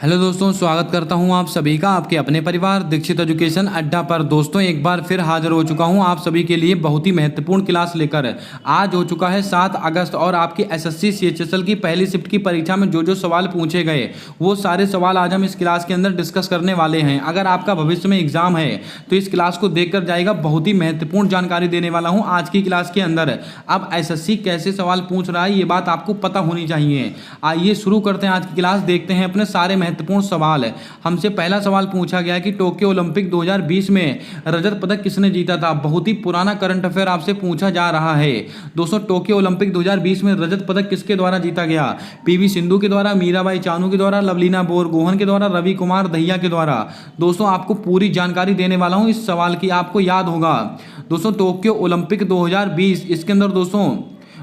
Hello दोस्तों, स्वागत करता हूं आप सभी का आपके अपने परिवार दीक्षित एजुकेशन अड्डा पर। दोस्तों एक बार फिर हाजिर हो चुका हूं आप सभी के लिए बहुत ही महत्वपूर्ण क्लास लेकर। आज हो चुका है 7 अगस्त और आपकी एसएससी सीएचएसएल की पहली शिफ्ट की परीक्षा में जो सवाल पूछे गए वो सारे सवाल आज हम इस क्लास के अंदर डिस्कस करने वाले हैं। अगर आपका भविष्य में एग्जाम है तो इस क्लास को देखकर जाएगा, बहुत ही महत्वपूर्ण जानकारी देने वाला हूँ आज की क्लास के अंदर। अब एसएससी कैसे सवाल पूछ रहा है ये बात आपको पता होनी चाहिए। आइए शुरू करते हैं आज की क्लास, देखते हैं अपने सारे महत्वपूर्ण सवाल है। हमसे पहला सवाल पूछा गया कि टोक्यो ओलंपिक 2020 में रजत पदक किसने जीता था। बहुत ही पुराना करंट अफेयर आपसे पूछा जा रहा है। दोस्तों टोक्यो ओलंपिक 2020 में रजत पदक किसके द्वारा जीता गया? पीवी सिंधु के द्वारा, मीराबाई चानू के द्वारा, लवलीना बोरगोहन के द्वारा, रवि कुमार दहिया के द्वारा। दोस्तों आपको पूरी जानकारी देने वाला हूं इस सवाल की, आपको याद होगा। दोस्तों टोक्यो ओलंपिक 2020 इसके अंदर दोस्तों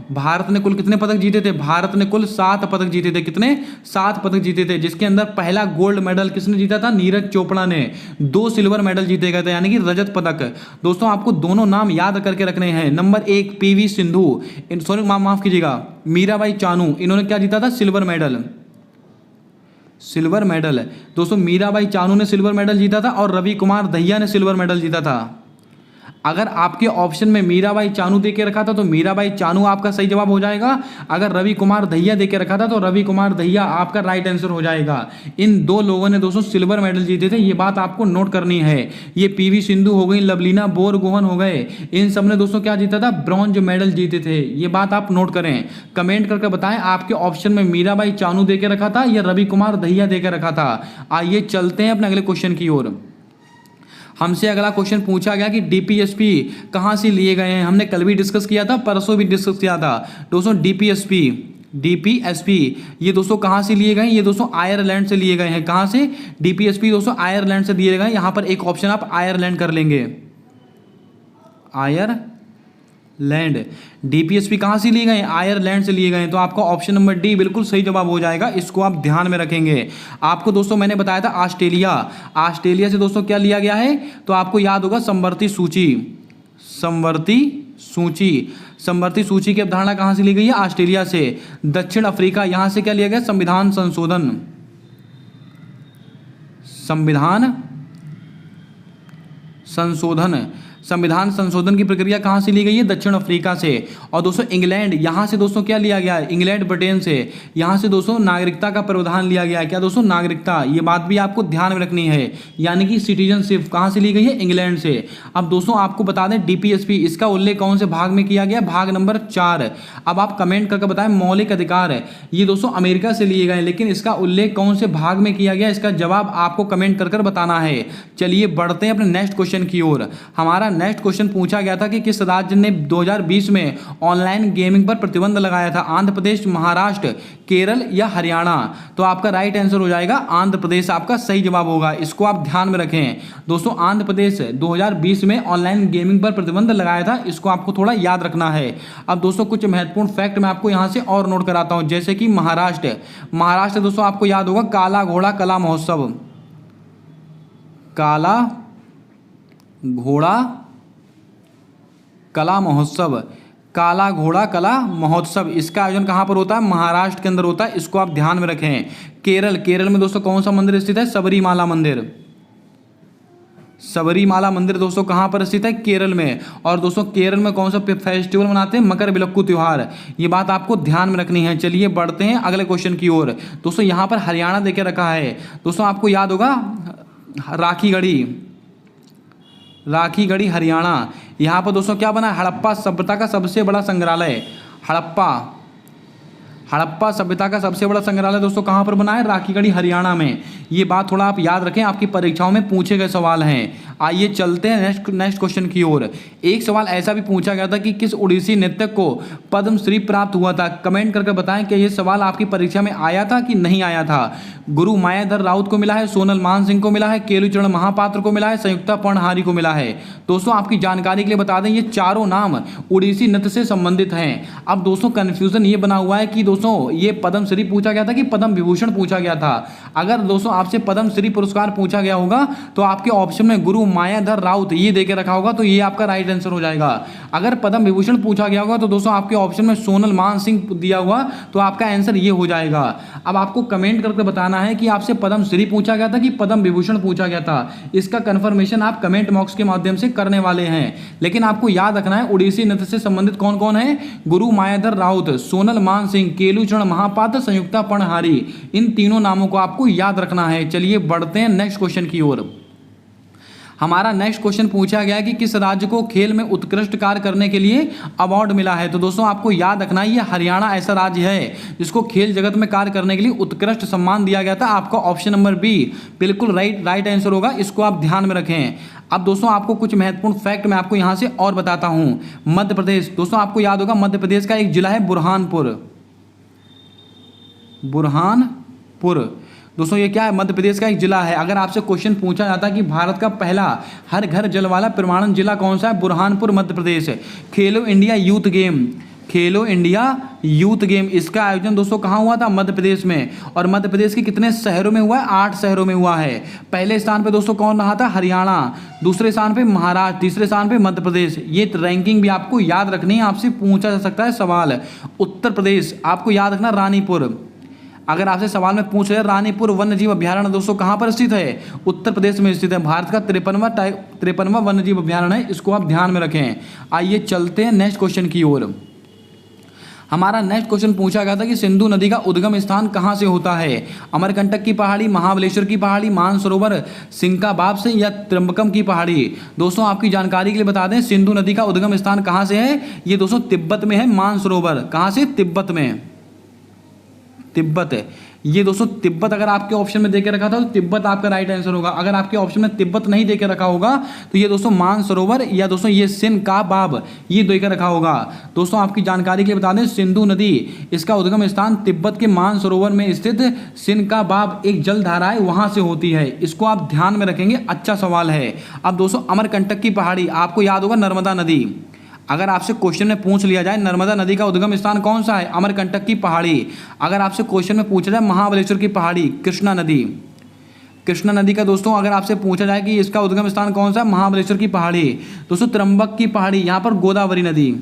भारत ने कुल कितने पदक जीते थे? भारत ने कुल 7 पदक जीते थे। कितने? 7 पदक जीते थे, जिसके अंदर पहला गोल्ड मेडल किसने जीता था? नीरज चोपड़ा ने। 2 सिल्वर मेडल जीते गए थे, यानी कि रजत पदक। दोस्तों आपको दोनों नाम याद करके रखने हैं। नंबर 1 पीवी सिंधु, सॉरी माफ कीजिएगा, मीराबाई चानू, इन्होंने क्या जीता था? Silver medal. सिल्वर मेडल दोस्तों मीराबाई चानू ने सिल्वर मेडल जीता था और रवि कुमार दहिया ने सिल्वर मेडल जीता था। अगर आपके ऑप्शन में मीराबाई चानू दे के रखा था तो मीराबाई चानू आपका सही जवाब हो जाएगा। अगर रवि कुमार दहिया दे के रखा था तो रवि कुमार दहिया आपका राइट आंसर हो जाएगा। इन 2 लोगों ने दोस्तों सिल्वर मेडल जीते थे, ये बात आपको नोट करनी है। ये पीवी सिंधु हो गई, लवलीना बोरगोहन हो गए, इन सब ने दोस्तों क्या जीता था? ब्रॉन्ज मेडल जीते थे। ये बात आप नोट करें, कमेंट करके बताएं आपके ऑप्शन में मीराबाई चानू दे के रखा था या रवि कुमार दहिया दे के रखा था। आइए चलते हैं अपने अगले क्वेश्चन की ओर। हमसे अगला क्वेश्चन पूछा गया कि डीपीएसपी कहाँ से लिए गए हैं। हमने कल भी डिस्कस किया था, परसों भी डिस्कस किया था। दोस्तों डीपीएसपी ये दोस्तों कहाँ से लिए गए? ये दोस्तों आयरलैंड से लिए गए हैं। कहाँ से? डीपीएसपी दोस्तों आयरलैंड से दिए गए। यहाँ पर एक ऑप्शन आप आयरलैंड कर लेंगे, आयरलैंड। डीपीएसपी कहाँ से लिए गए? आयरलैंड से लिए गए। तो आपका ऑप्शन नंबर डी बिल्कुल सही जवाब हो जाएगा, इसको आप ध्यान में रखेंगे। आपको दोस्तों मैंने बताया था ऑस्ट्रेलिया से दोस्तों क्या लिया गया है? तो आपको याद होगा समवर्ती सूची की अवधारणा कहाँ से ली गई है? ऑस्ट्रेलिया से। दक्षिण अफ्रीका, यहाँ से क्या लिया गया? संविधान संशोधन की प्रक्रिया कहाँ से ली गई है? दक्षिण अफ्रीका से। और दोस्तों इंग्लैंड, यहाँ से दोस्तों क्या लिया गया है? इंग्लैंड ब्रिटेन से। यहाँ से दोस्तों नागरिकता का प्रावधान लिया गया है। क्या दोस्तों? नागरिकता। ये बात भी आपको ध्यान में रखनी है, यानी कि सिटीजनशिप कहाँ से ली गई है? इंग्लैंड से। अब दोस्तों आपको बता दें डीपीएसपी इसका उल्लेख कौन से भाग में किया गया? भाग नंबर 4। अब आप कमेंट करके बताएं मौलिक अधिकार है, ये दोस्तों अमेरिका से लिए गए, लेकिन इसका उल्लेख कौन से भाग में किया गया? इसका जवाब आपको कमेंट कर बताना है। चलिए बढ़ते हैं अपने नेक्स्ट क्वेश्चन की ओर। हमारा नेक्स्ट क्वेश्चन पूछा गया था कि किस राज्य ने 2020 में ऑनलाइन गेमिंग पर प्रतिबंध लगाया था? आंध्र प्रदेश, महाराष्ट्र, केरल या हरियाणा? तो आपका राइट आंसर हो जाएगा आंध्र प्रदेश, आपका सही जवाब होगा। इसको आप ध्यान में रखें। दोस्तों आंध्र प्रदेश 2020 में ऑनलाइन गेमिंग पर प्रतिबंध लगाया था, इसको आपको थोड़ा याद रखना है। अब दोस्तों कुछ महत्वपूर्ण फैक्ट मैं आपको यहां से और नोट कराता हूं, जैसे कि महाराष्ट्र दोस्तों आपको याद होगा काला घोड़ा कला महोत्सव, काला घोड़ा कला कला महोत्सव, इसका आयोजन कहाँ पर होता है? महाराष्ट्र के अंदर होता है, इसको आप ध्यान में रखें। केरल में दोस्तों कौन सा मंदिर स्थित है? सबरीमाला मंदिर दोस्तों कहाँ पर स्थित है? केरल में। और दोस्तों केरल में कौन सा फेस्टिवल मनाते हैं? मकर विलक्कू त्योहार। ये बात आपको ध्यान में रखनी है। चलिए बढ़ते हैं अगले क्वेश्चन की ओर। दोस्तों यहाँ पर हरियाणा देके रखा है। दोस्तों आपको याद होगा राखीगढ़ी हरियाणा। यहाँ पर दोस्तों क्या बना? हड़प्पा सभ्यता का सबसे बड़ा संग्रहालय। हड़प्पा सभ्यता का सबसे बड़ा संग्रहालय दोस्तों कहाँ पर बना है? राखीगढ़ी हरियाणा में। ये बात थोड़ा आप याद रखें, आपकी परीक्षाओं में पूछे गए सवाल हैं। आइए चलते हैं नेक्स्ट क्वेश्चन की ओर। एक सवाल ऐसा भी पूछा गया था कि किस ओडिसी नृत्यक को पद्मश्री प्राप्त हुआ था? कमेंट करके बताएं कि ये सवाल आपकी परीक्षा में आया था कि नहीं आया था। गुरु मायाधर राउत को मिला है, सोनल मान सिंह को मिला है, केलुचरण महापात्र को मिला है, संयुक्ता पर्णहारी को मिला है। दोस्तों आपकी जानकारी के लिए बता दें ये चारों नाम ओडिसी नृत्य से संबंधित हैं। अब दोस्तों कंफ्यूजन ये बना हुआ है कि दोस्तों ये पद्मश्री पूछा गया था कि पद्म विभूषण पूछा गया था। अगर दोस्तों आपसे पद्मश्री पुरस्कार पूछा गया होगा तो आपके ऑप्शन में गुरु मायाधर राउत ये दे के रखा होगा तो ये आपका राइट आंसर हो जाएगा। अगर पद्म विभूषण पूछा गया होगा तो दोस्तों आपके ऑप्शन में सोनल मान सिंह दिया हुआ तो आपका आंसर ये हो जाएगा। अब आपको कमेंट करके बताना है कि आपसे पद्म श्री पूछा गया था कि पद्म विभूषण पूछा गया था। इसका कंफर्मेशन आप कमेंट बॉक्स के माध्यम से करने वाले हैं। लेकिन आपको याद रखना है उड़ीसी नृत्य से संबंधित कौन कौन है, गुरु मायाधर राउत, सोनल मान सिंह, केलूचरण महापात्र, संयुक्ता पर्णहारी, इन तीनों नामों को आपको याद रखना है। चलिए बढ़ते हैं नेक्स्ट क्वेश्चन की ओर। हमारा नेक्स्ट क्वेश्चन पूछा गया कि किस राज्य को खेल में उत्कृष्ट कार्य करने के लिए अवार्ड मिला है। तो दोस्तों आपको याद रखना है ये हरियाणा ऐसा राज्य है जिसको खेल जगत में कार्य करने के लिए उत्कृष्ट सम्मान दिया गया था। आपका ऑप्शन नंबर बी बिल्कुल राइट आंसर होगा, इसको आप ध्यान में रखें। अब दोस्तों आपको कुछ महत्वपूर्ण फैक्ट मैं आपको यहां से और बताता हूं। मध्य प्रदेश, दोस्तों आपको याद होगा मध्य प्रदेश का एक जिला है बुरहानपुर। दोस्तों ये क्या है, मध्य प्रदेश का एक जिला है। अगर आपसे क्वेश्चन पूछा जाता है कि भारत का पहला हर घर जल वाला प्रमाणन जिला कौन सा है, बुरहानपुर मध्य प्रदेश। खेलो इंडिया यूथ गेम इसका आयोजन दोस्तों कहाँ हुआ था, मध्य प्रदेश में। और मध्य प्रदेश के कितने शहरों में हुआ है, 8 शहरों में हुआ है। पहले स्थान पे दोस्तों कौन रहा था, हरियाणा, दूसरे स्थान पे महाराष्ट्र, तीसरे स्थान पे मध्य प्रदेश। ये रैंकिंग भी आपको याद रखनी है, आपसे पूछा जा सकता है सवाल। उत्तर प्रदेश आपको याद रखना रानीपुर, अगर आपसे सवाल में पूछ रहे रानीपुर वन्य जीव अभ्यारण्य दोस्तों कहाँ पर स्थित है, उत्तर प्रदेश में स्थित है। भारत का 53वां वन्य जीव अभ्यारण्य है, इसको आप ध्यान में रखें। आइए चलते हैं नेक्स्ट क्वेश्चन की ओर। हमारा नेक्स्ट क्वेश्चन पूछा गया था कि सिंधु नदी का उद्गम स्थान कहाँ से होता है, अमरकंटक की पहाड़ी, महाबलेश्वर की पहाड़ी, मानसरोवर सिंकाबाब से या त्र्यंबकम की पहाड़ी। दोस्तों आपकी जानकारी के लिए बता दें सिंधु नदी का उद्गम स्थान कहाँ से है, ये दोस्तों तिब्बत में है। मानसरोवर कहाँ से, तिब्बत में, तिब्बत है ये दोस्तों। तिब्बत अगर आपके ऑप्शन में देके रखा था तो तिब्बत आपका राइट आंसर होगा। अगर आपके ऑप्शन में तिब्बत नहीं देके रखा होगा तो ये दोस्तों मानसरोवर या दोस्तों ये सिनकाबाब ये देकर रखा होगा। दोस्तों आपकी जानकारी के लिए बता दें सिंधु नदी इसका उद्गम स्थान तिब्बत के मानसरोवर में स्थित सिनकाबाब एक जलधारा है वहां से होती है, इसको आप ध्यान में रखेंगे। अच्छा सवाल है। अब दोस्तों अमरकंटक की पहाड़ी आपको याद होगा नर्मदा नदी, अगर आपसे क्वेश्चन में पूछ लिया जाए नर्मदा नदी का उद्गम स्थान कौन सा है, अमरकंटक की पहाड़ी। अगर आपसे क्वेश्चन में पूछा जाए महाबलेश्वर की पहाड़ी, कृष्णा नदी का दोस्तों अगर आपसे पूछा जाए कि इसका उद्गम स्थान कौन सा है, महाबलेश्वर की पहाड़ी। दोस्तों त्र्यंबक की पहाड़ी यहाँ पर गोदावरी नदी,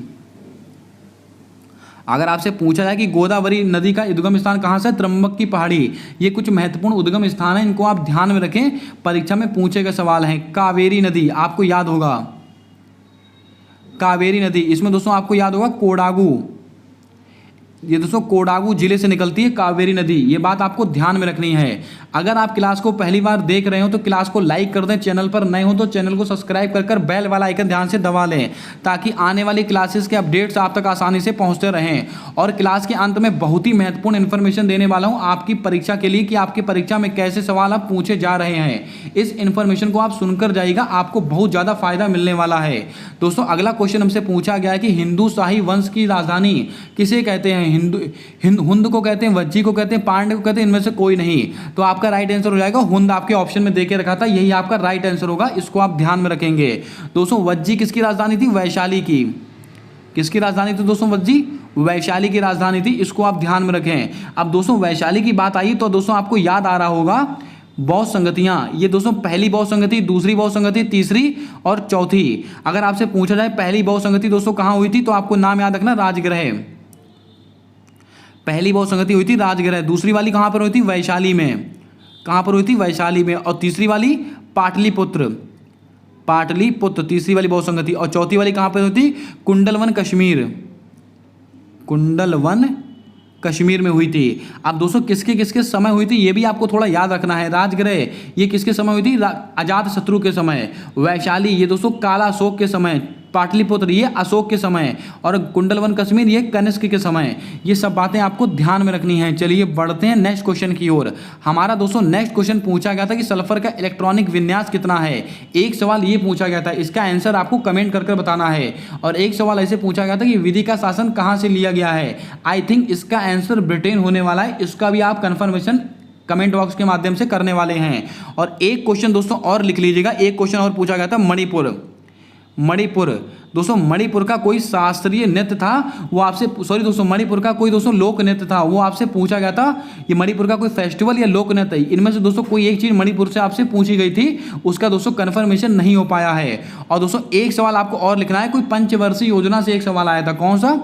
अगर आपसे पूछा जाए कि गोदावरी नदी का उद्गम स्थान कहाँ से, त्र्यंबक की पहाड़ी। ये कुछ महत्वपूर्ण उद्गम स्थान है, इनको आप ध्यान में रखें, परीक्षा में पूछे गए सवाल हैं। कावेरी नदी आपको याद होगा, कावेरी नदी, इसमें दोस्तों आपको याद होगा कोडागू, ये दोस्तों कोडागू जिले से निकलती है कावेरी नदी। ये बात आपको ध्यान में रखनी है। अगर आप क्लास को पहली बार देख रहे हो तो क्लास को लाइक कर दें, चैनल पर नए हो तो चैनल को सब्सक्राइब कर बेल वाला आइकन ध्यान से दबा लें ताकि आने वाली क्लासेस के अपडेट्स आप तक आसानी से पहुंचते रहें। और क्लास के अंत में बहुत ही महत्वपूर्ण इन्फॉर्मेशन देने वाला हूं आपकी परीक्षा के लिए कि आपकी परीक्षा में कैसे सवाल आप पूछे जा रहे हैं। इस इन्फॉर्मेशन को आप सुनकर जाइएगा, आपको बहुत ज़्यादा फायदा मिलने वाला है। दोस्तों अगला क्वेश्चन हमसे पूछा गया है कि हिंदू शाही वंश की राजधानी किसे कहते हैं, हुंद को कहते हैं, वज्जी को कहते हैं, पांड्य को कहते हैं, इनमें से कोई नहीं। तो आपका राइट आंसर हो जाएगा हुंद, आपके ऑप्शन में देके रखा था, यही आपका राइट आंसर होगा, इसको आप ध्यान में रखेंगे। दोस्तों वज्जी किसकी राजधानी थी, वैशाली की। किसकी राजधानी थी दोस्तों, वज्जी वैशाली की राजधानी थी, इसको आप ध्यान में रखें। अब दोस्तों वैशाली की बात आई तो दोस्तों आपको याद आ रहा होगा बौद्ध संगतियां, ये दोस्तों पहली बौद्ध संगति, दूसरी बौद्ध संगति, तीसरी और चौथी। अगर आपसे पूछा जाए पहली बौद्ध संगति दोस्तों कहाँ हुई थी तो आपको नाम याद रखना राजगृह, पहली बौद्ध संगति हुई थी राजगृह। दूसरी वाली कहाँ पर हुई थी, वैशाली में, कहाँ पर हुई थी, वैशाली में। और तीसरी वाली पाटलिपुत्र, तीसरी वाली बौद्ध संगति। और चौथी वाली कहाँ पर हुई थी, कुंडलवन कश्मीर में हुई थी। अब दोस्तों किसके किसके समय हुई थी ये भी आपको थोड़ा याद रखना है। राजगृह ये किसके समय हुई थी, अजातशत्रु के समय। वैशाली ये दोस्तों काला अशोक के समय। पाटलिपुत्र ये अशोक के समय। और कुंडलवन कश्मीर ये कनिष्क के समय। ये सब बातें आपको ध्यान में रखनी है। चलिए बढ़ते हैं नेक्स्ट क्वेश्चन की ओर। हमारा दोस्तों नेक्स्ट क्वेश्चन पूछा गया था कि सल्फर का इलेक्ट्रॉनिक विन्यास कितना है। एक सवाल ये पूछा गया था, इसका आंसर आपको कमेंट करके बताना है। और एक सवाल ऐसे पूछा गया था कि विधि का शासन कहाँ से लिया गया है। आई थिंक इसका आंसर ब्रिटेन होने वाला है, इसका भी आप कन्फर्मेशन कमेंट बॉक्स के माध्यम से करने वाले हैं। और एक क्वेश्चन दोस्तों और लिख लीजिएगा, एक क्वेश्चन और पूछा गया था मणिपुर। दोस्तों मणिपुर का कोई शास्त्रीय नृत्य था वो आपसे, सॉरी दोस्तों, मणिपुर का कोई दोस्तों लोक नृत्य था वो आपसे पूछा गया था। ये मणिपुर का कोई फेस्टिवल या लोक नृत्य, इनमें से दोस्तों कोई एक चीज मणिपुर से आपसे पूछी गई थी, उसका दोस्तों कन्फर्मेशन नहीं हो पाया है। और दोस्तों एक सवाल आपको और लिखना है, कोई पंचवर्षीय योजना से एक सवाल आया था। कौन सा?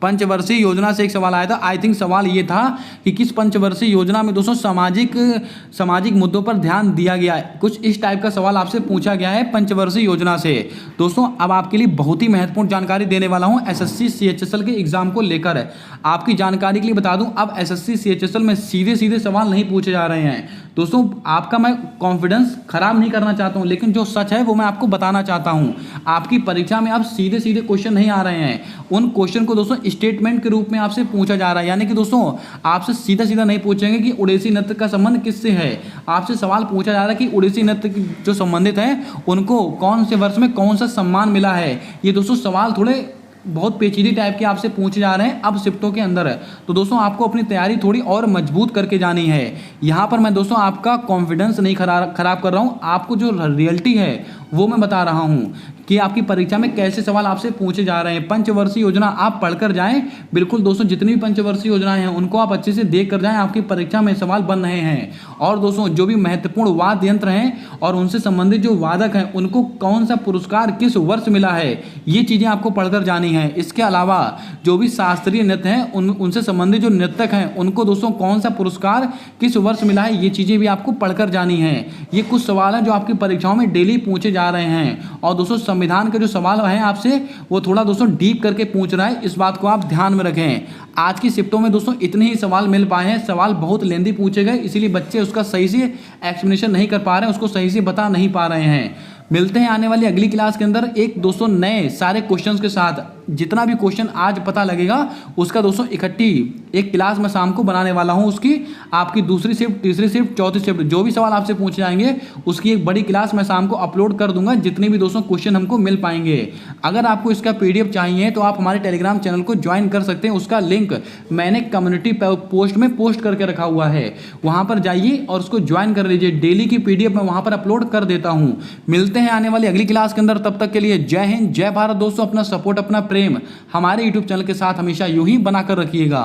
पंचवर्षीय योजना से एक सवाल आया था। आई थिंक सवाल ये था कि किस पंचवर्षीय योजना में दोस्तों सामाजिक मुद्दों पर ध्यान दिया गया है। कुछ इस टाइप का सवाल आपसे पूछा गया है पंचवर्षीय योजना से। दोस्तों अब आपके लिए बहुत ही महत्वपूर्ण जानकारी देने वाला हूं एसएससी सीएचएसएल के एग्जाम को लेकर। आपकी जानकारी के लिए बता दूं, अब एसएससी सीएचएसएल में सीधे सवाल नहीं पूछे जा रहे हैं। दोस्तों आपका मैं कॉन्फिडेंस खराब नहीं करना चाहता हूं, लेकिन जो सच है वो मैं आपको बताना चाहता हूं। आपकी परीक्षा में अब सीधे क्वेश्चन नहीं आ रहे हैं। उन क्वेश्चन को दोस्तों स्टेटमेंट के रूप में आपसे पूछा जा रहा है, यानी कि दोस्तों आपसे सीधा नहीं पूछेंगे कि उड़ीसी नृत्य का संबंध किससे है। आपसे सवाल पूछा जा रहा है कि उड़ीसी नृत्य जो संबंधित है उनको कौन से वर्ष में कौन सा सम्मान मिला है। ये दोस्तों सवाल थोड़े बहुत पेचीदी टाइप के आपसे पूछे जा रहे हैं अब शिफ्टों के अंदर। तो दोस्तों आपको अपनी तैयारी थोड़ी और मजबूत करके जानी है। यहाँ पर मैं दोस्तों आपका कॉन्फिडेंस नहीं खराब कर रहा हूँ, आपको जो रियलिटी है वो मैं बता रहा हूँ कि आपकी परीक्षा में कैसे सवाल आपसे पूछे जा रहे हैं। पंचवर्षीय योजना आप पढ़कर जाएं। बिल्कुल दोस्तों जितनी भी पंचवर्षीय योजनाएं हैं उनको आप अच्छे से देख कर जाएं, आपकी परीक्षा में सवाल बन रहे हैं। और दोस्तों जो भी महत्वपूर्ण वाद्य यंत्र हैं और उनसे संबंधित जो वादक हैं उनको कौन सा पुरस्कार किस वर्ष मिला है, ये चीज़ें आपको पढ़कर जानी है। इसके अलावा जो भी शास्त्रीय नृत्य हैं उनसे संबंधित जो नृतक हैं उनको दोस्तों कौन सा पुरस्कार किस वर्ष मिला है, ये चीज़ें भी आपको पढ़कर जानी है। ये कुछ सवाल हैं जो आपकी परीक्षाओं में डेली पूछे जा रहे हैं। और दोस्तों संविधान के जो सवाल हैं आपसे वो थोड़ा दोस्तों डीप करके पूछ रहा है, इस बात को आप ध्यान में रखें। आज की शिफ्टों में दोस्तों इतने ही सवाल मिल पाए हैं, सवाल बहुत लेंदी पूछे गए, इसीलिए बच्चे उसका सही से एक्सप्लेनेशन नहीं कर पा रहे हैं, उसको सही से बता नहीं पा रहे हैं। मिलते हैं आने वाली अगली क्लास के अंदर एक दोस्तों नए सारे क्वेश्चंस के साथ। जितना भी क्वेश्चन आज पता लगेगा उसका दोस्तों इकट्ठी एक क्लास में शाम को बनाने वाला हूं। उसकी आपकी दूसरी शिफ्ट, तीसरी शिफ्ट, चौथी शिफ्ट जो भी सवाल आपसे पूछे जाएंगे उसकी एक बड़ी क्लास मैं शाम को अपलोड कर दूंगा, जितने भी दोस्तों क्वेश्चन हमको मिल पाएंगे। अगर आपको इसका पीडीएफ चाहिए तो आप हमारे टेलीग्राम चैनल को ज्वाइन कर सकते हैं। उसका लिंक मैंने कम्युनिटी पोस्ट में पोस्ट करके रखा हुआ है, वहां पर जाइए और उसको ज्वाइन कर लीजिए। डेली की पीडीएफ मैं वहां पर अपलोड कर देता हूं। मिलते हैं आने वाली अगली क्लास के अंदर, तब तक के लिए जय हिंद, जय भारत। दोस्तों अपना सपोर्ट, अपना प्रेम हमारे यूट्यूब चैनल के साथ हमेशा यूं ही बनाकर रखिएगा।